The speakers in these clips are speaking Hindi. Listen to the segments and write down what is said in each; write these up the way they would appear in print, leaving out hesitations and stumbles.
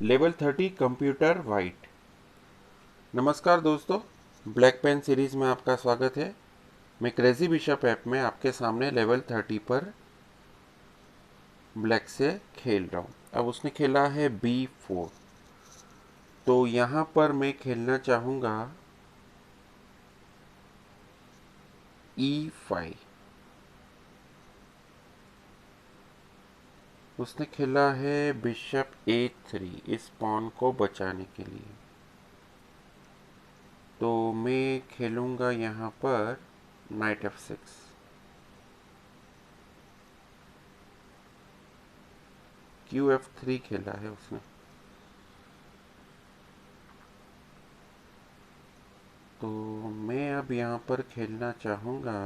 Level 30 computer white. नमस्कार दोस्तों, ब्लैक पेन सीरीज़ में आपका स्वागत है। मैं क्रेजी बिशप ऐप में आपके सामने लेवल 30 पर ब्लैक से खेल रहा हूँ। अब उसने खेला है B4, तो यहाँ पर मैं खेलना चाहूँगा E5। उसने खेला है बिशप A3 इस पॉन को बचाने के लिए, तो मैं खेलूँगा यहाँ पर नाइट F6। QF3 खेला है उसने, तो मैं अब यहाँ पर खेलना चाहूँगा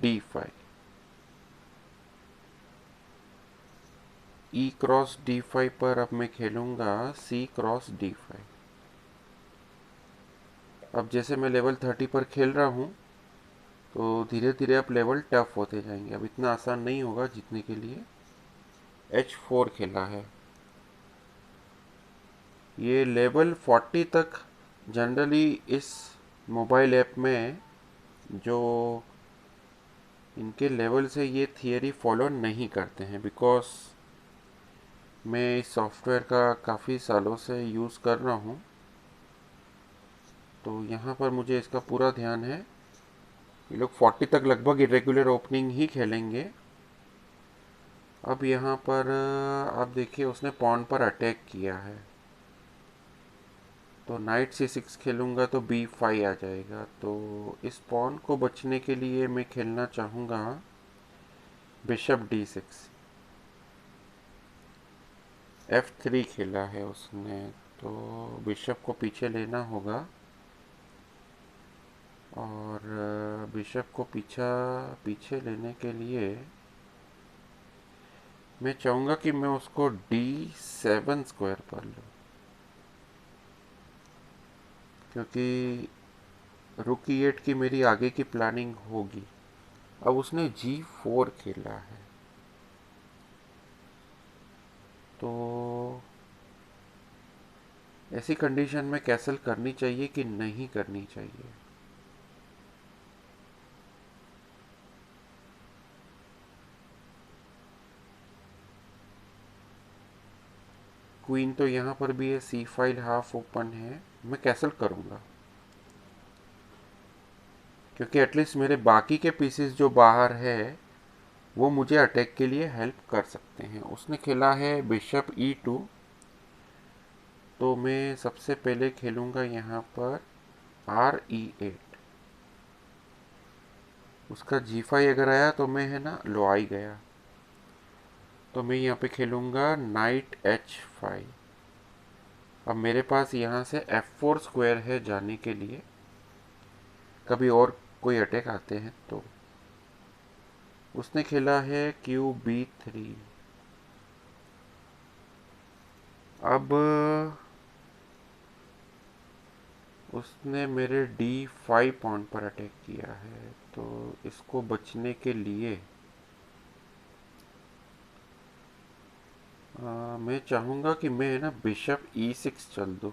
D5। E क्रॉस D5 पर अब मैं खेलूँगा C क्रॉस D5। अब जैसे मैं लेवल 30 पर खेल रहा हूँ, तो धीरे धीरे अब लेवल टफ होते जाएंगे। अब इतना आसान नहीं होगा जीतने के लिए। H4 खेला है। ये लेवल 40 तक जनरली इस मोबाइल ऐप में जो इनके लेवल से ये थियरी फॉलो नहीं करते हैं, बिकॉज मैं इस सॉफ्टवेयर का काफ़ी सालों से यूज़ कर रहा हूँ, तो यहाँ पर मुझे इसका पूरा ध्यान है। ये लोग 40 तक लगभग इरेगुलर ओपनिंग ही खेलेंगे। अब यहाँ पर आप देखिए, उसने पॉन पर अटैक किया है, तो नाइट C6 खेलूँगा तो B5 आ जाएगा। तो इस पॉन को बचने के लिए मैं खेलना चाहूँगा बिशप D6। F3 खेला है उसने, तो बिशप को पीछे लेना होगा, और बिशप को पीछे लेने के लिए मैं चाहूँगा कि मैं उसको D7 स्क्वायर पर लूँ, क्योंकि रुक E8 की मेरी आगे की प्लानिंग होगी। अब उसने G4 खेला है, तो ऐसी कंडीशन में कैसल करनी चाहिए कि नहीं करनी चाहिए। क्वीन तो यहाँ पर भी है, C5 हाफ ओपन है। मैं कैसल करूँगा, क्योंकि एटलीस्ट मेरे बाकी के पीसेस जो बाहर है वो मुझे अटैक के लिए हेल्प कर सकते हैं। उसने खेला है बिशप E2, तो मैं सबसे पहले खेलूँगा यहाँ पर RE8। उसका G5 अगर आया तो मैं है ना लो आई गया, तो मैं यहाँ पे खेलूँगा नाइट H5। अब मेरे पास यहाँ से F4 स्क्वायर है जाने के लिए, कभी और कोई अटैक आते हैं तो। उसने खेला है QB3। अब उसने मेरे D5 पॉइंट पर अटैक किया है, तो इसको बचने के लिए मैं चाहूँगा कि मैं ना बिशप E6 चल दूँ,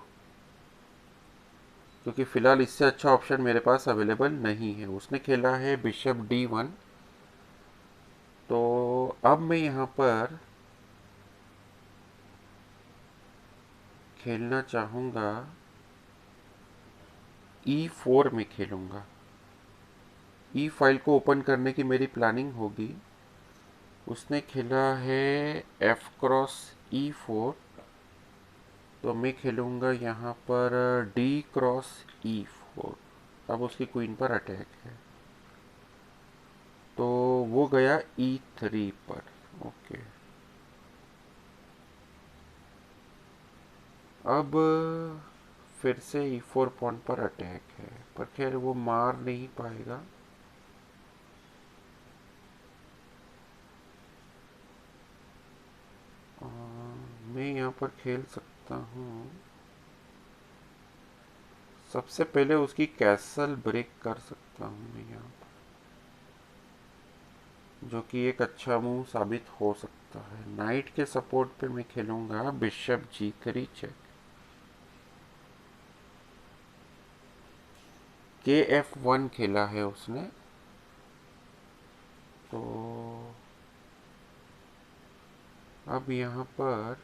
क्योंकि फ़िलहाल इससे अच्छा ऑप्शन मेरे पास अवेलेबल नहीं है। उसने खेला है बिशप D1, तो अब मैं यहाँ पर खेलना चाहूँगा E4 में खेलूँगा। ई फाइल को ओपन करने की मेरी प्लानिंग होगी। उसने खेला है F क्रॉस E4, तो मैं खेलूँगा यहाँ पर D क्रॉस E4। अब उसकी क्वीन पर अटैक है, तो वो गया E3 पर। ओके, अब फिर से E4 पॉइंट पर अटैक है, पर खैर वो मार नहीं पाएगा। मैं यहाँ पर खेल सकता हूँ, सबसे पहले उसकी कैसल ब्रेक कर सकता हूँ मैं यहाँ पर, जो कि एक अच्छा मूव साबित हो सकता सकता है। नाइट के सपोर्ट पे मैं खेलूंगा बिशप G3 चेक। KF1 खेला है उसने, तो अब यहाँ पर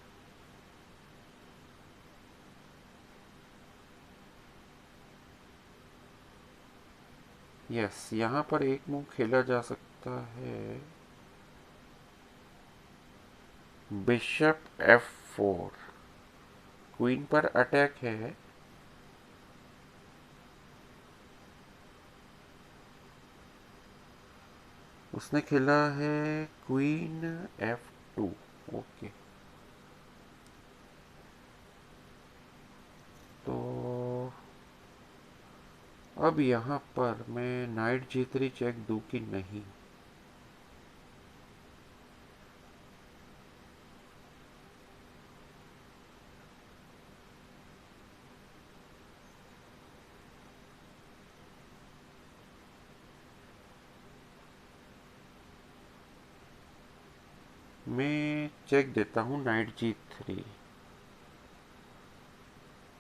यस, यहाँ पर एक मूव खेला जा सकता है, बिशप F4। क्वीन पर अटैक है, उसने खेला है क्वीन F2। ओके, तो अब यहाँ पर मैं नाइट G3 चेक दूं कि नहीं। मैं चेक देता हूँ नाइट G3।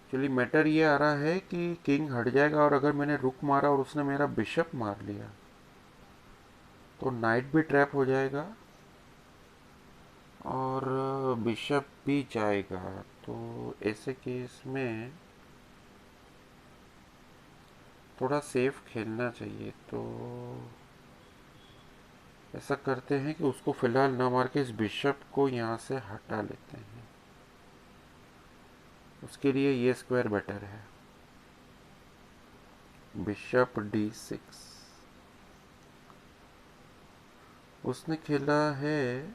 एक्चुअली मैटर ये आ रहा है कि किंग हट जाएगा, और अगर मैंने रुक मारा और उसने मेरा बिशप मार लिया तो नाइट भी ट्रैप हो जाएगा और बिशप भी जाएगा। तो ऐसे केस में थोड़ा सेफ खेलना चाहिए। तो ऐसा करते हैं कि उसको फिलहाल ना मार के इस बिशप को यहाँ से हटा लेते हैं। उसके लिए ये स्क्वायर बेटर है, बिशप D6। उसने खेला है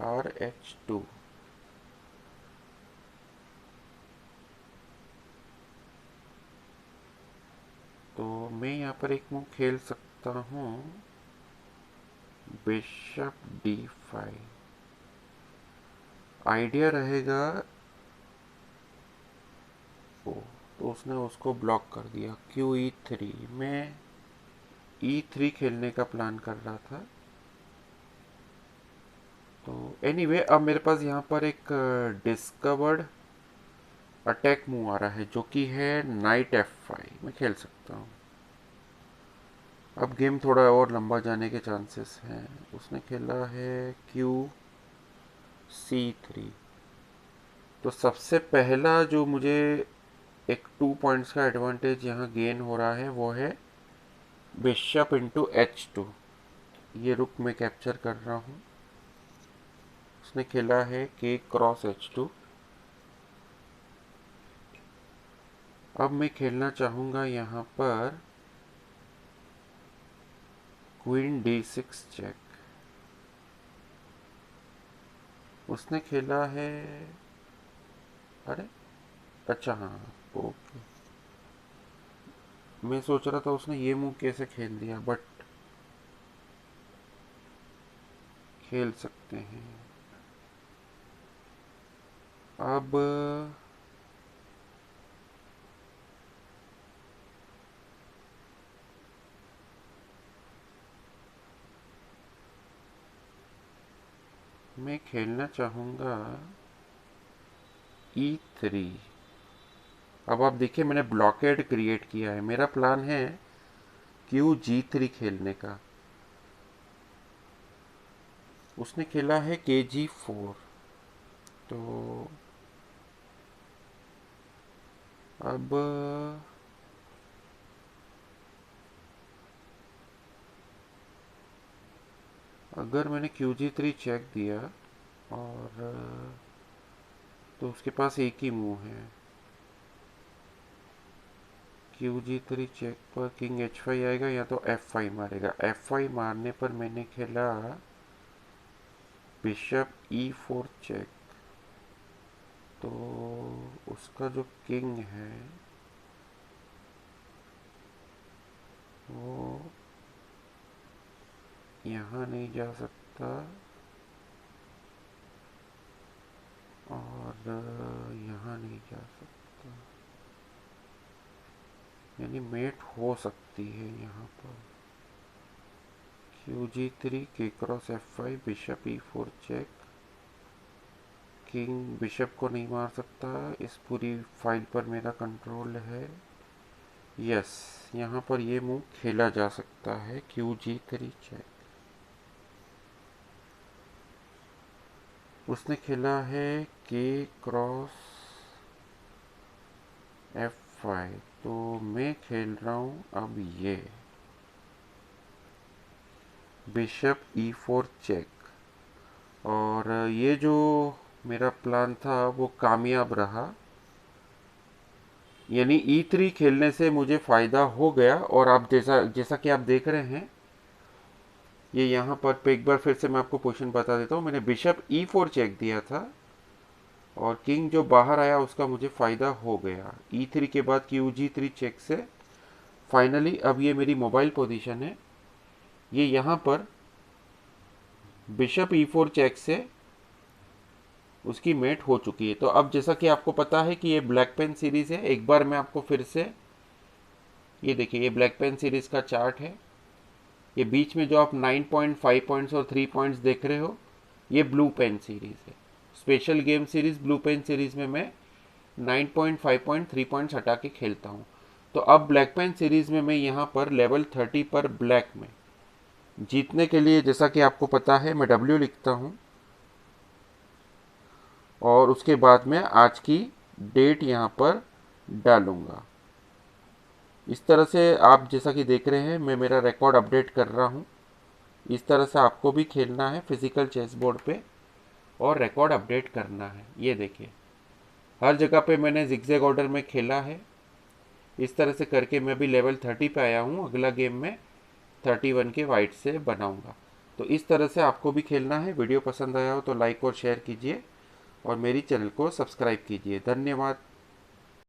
RH2। तो मैं यहाँ पर एक मूव खेल सकता हूँ, बिशप D5। आइडिया रहेगा ओ, तो उसने उसको ब्लॉक कर दिया। QE3। मैं E3 खेलने का प्लान कर रहा था। तो एनीवे अब मेरे पास यहाँ पर एक डिस्कवर्ड अटैक मूव आ रहा है जो कि है नाइट F5। मैं खेल सकता हूँ। अब गेम थोड़ा और लंबा जाने के चांसेस हैं। उसने खेला है QC3। तो सबसे पहला जो मुझे एक 2 पॉइंट्स का एडवांटेज यहाँ गेन हो रहा है वो है बिशप इंटू H2। ये रुक मैं कैप्चर कर रहा हूँ। उसने खेला है K×H2। अब मैं खेलना चाहूँगा यहाँ पर क्वीन D6 चेक। उसने खेला है, अरे अच्छा हाँ, ओके। मैं सोच रहा था उसने ये मूव कैसे खेल दिया, बट खेल सकते हैं। अब मैं खेलना चाहूँगा E3। अब आप देखिए मैंने ब्लॉकेड क्रिएट किया है। मेरा प्लान है QG3 खेलने का। उसने खेला है KG4। तो अब अगर मैंने QG3 चेक दिया और तो उसके पास एक ही मूव है। QG3 चेक पर किंग H5 आएगा या तो F5 मारेगा। F5 मारने पर मैंने खेला बिशप E4 चेक। तो उसका जो किंग है वो यहाँ नहीं जा सकता और यहाँ नहीं जा सकता, यानी मेट हो सकती है यहाँ पर। QG3 K×F5 bishop E4 check. King bishop को नहीं मार सकता। इस पूरी फाइल पर मेरा कंट्रोल है। यस, यहाँ पर ये मूव खेला जा सकता है, QG3 चेक। उसने खेला है K×F5, तो मैं खेल रहा हूँ अब ये बिशप E4 चेक। और ये जो मेरा प्लान था वो कामयाब रहा, यानी E3 खेलने से मुझे फ़ायदा हो गया। और आप जैसा जैसा कि आप देख रहे हैं, ये यहाँ पर एक बार फिर से मैं आपको पोजीशन बता देता हूँ। मैंने बिशप E4 चेक दिया था और किंग जो बाहर आया उसका मुझे फ़ायदा हो गया। E3 के बाद QG3 चेक से फाइनली अब ये मेरी मोबाइल पोजीशन है। ये यहाँ पर बिशप E4 चेक से उसकी मेट हो चुकी है। तो अब जैसा कि आपको पता है कि ये ब्लैक पेन सीरीज़ है, एक बार मैं आपको फिर से, ये देखिए ये ब्लैक पेन सीरीज़ का चार्ट है। ये बीच में जो आप 9.5 पॉइंट्स और 3 पॉइंट्स देख रहे हो, ये ब्लू पेन सीरीज़ है। Special game series blue pen series में मैं 9.5 पॉइंट 3 पॉइंट्स हटा के खेलता हूँ। तो अब ब्लैक पेन सीरीज़ में मैं यहाँ पर लेवल 30 पर ब्लैक में जीतने के लिए, जैसा कि आपको पता है, मैं W लिखता हूँ और उसके बाद में आज की डेट यहाँ पर डालूँगा। इस तरह से आप जैसा कि देख रहे हैं मैं मेरा रिकॉर्ड अपडेट कर रहा हूँ। इस तरह से आपको भी खेलना है फिजिकल चेस बोर्ड पे और रिकॉर्ड अपडेट करना है। ये देखिए हर जगह पे मैंने जिगजैग ऑर्डर में खेला है। इस तरह से करके मैं भी लेवल 30 पे आया हूँ। अगला गेम में 31 के वाइट से बनाऊँगा। तो इस तरह से आपको भी खेलना है। वीडियो पसंद आया हो तो लाइक और शेयर कीजिए और मेरी चैनल को सब्सक्राइब कीजिए। धन्यवाद।